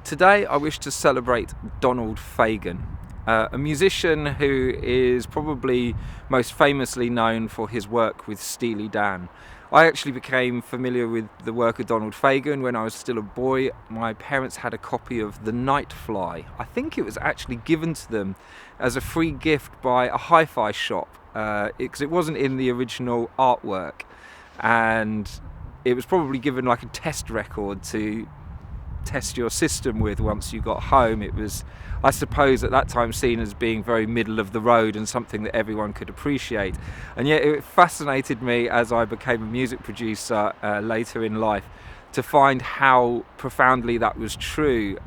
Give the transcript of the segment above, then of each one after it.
Today I wish to celebrate Donald Fagan, a musician who is probably most famously known for his work with Steely Dan. I actually became familiar with the work of Donald Fagan when I was still a boy. My parents had a copy of The Night Fly. I think it was actually given to them as a free gift by a hi-fi shop, because it wasn't in the original artwork, and it was probably given like a test record to test your system with once you got home. It was, I suppose, at that time seen as being very middle of the road and something that everyone could appreciate. And yet it fascinated me as I became a music producer later in life to find how profoundly that was true.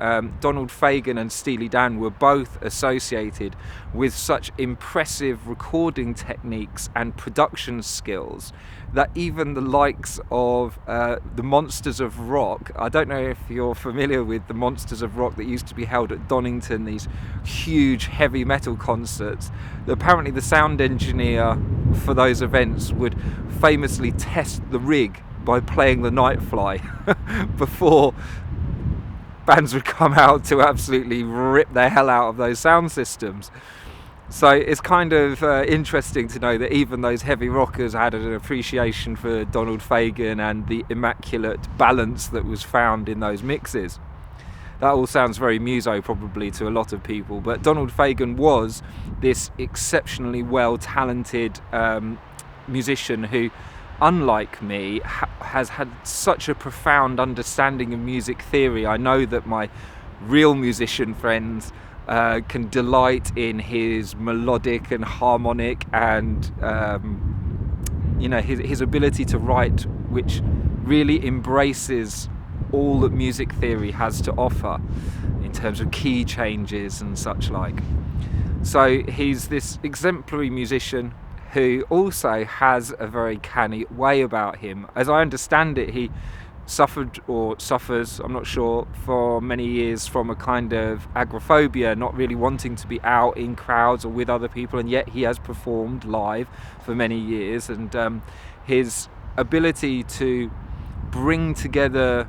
Donald Fagan and Steely Dan were both associated with such impressive recording techniques and production skills that even the likes of the Monsters of Rock, I don't know if you're familiar with the Monsters of Rock that used to be held at Donington, these huge heavy metal concerts. Apparently the sound engineer for those events would famously test the rig by playing the Night Fly before bands would come out to absolutely rip the hell out of those sound systems. So it's kind of interesting to know that even those heavy rockers had an appreciation for Donald Fagan and the immaculate balance that was found in those mixes. That all sounds very muso probably to a lot of people, but Donald Fagan was this exceptionally well-talented musician who, unlike me, has had such a profound understanding of music theory. I know that my real musician friends can delight in his melodic and harmonic and his ability to write, which really embraces all that music theory has to offer in terms of key changes and such like. So he's this exemplary musician who also has a very canny way about him. As I understand it, he suffered or suffers, I'm not sure, for many years from a kind of agoraphobia, not really wanting to be out in crowds or with other people, and yet he has performed live for many years, and his ability to bring together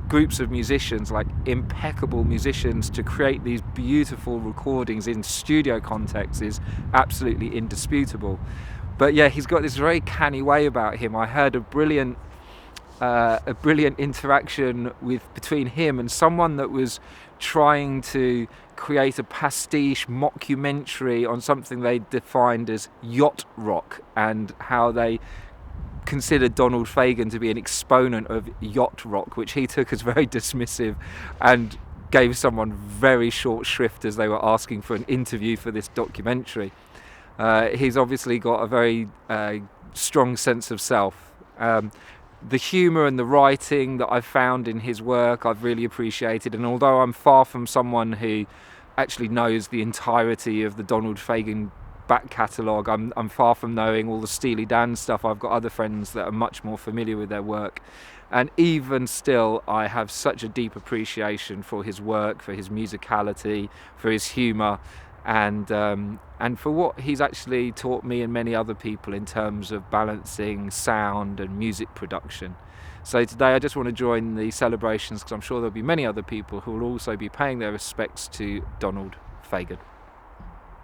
groups of musicians, like impeccable musicians, to create these beautiful recordings in studio contexts is absolutely indisputable. But yeah, he's got this very canny way about him. I heard a brilliant interaction between him and someone that was trying to create a pastiche mockumentary on something they defined as yacht rock, and how they considered Donald Fagan to be an exponent of yacht rock, which he took as very dismissive and gave someone very short shrift as they were asking for an interview for this documentary. He's obviously got a very strong sense of self. The humour and the writing that I've found in his work I've really appreciated, and although I'm far from someone who actually knows the entirety of the Donald Fagan back catalogue, I'm far from knowing all the Steely Dan stuff. I've got other friends that are much more familiar with their work, and even still I have such a deep appreciation for his work, for his musicality, for his humour, and for what he's actually taught me and many other people in terms of balancing sound and music production. So today I just want to join the celebrations, because I'm sure there'll be many other people who will also be paying their respects to Donald Fagan.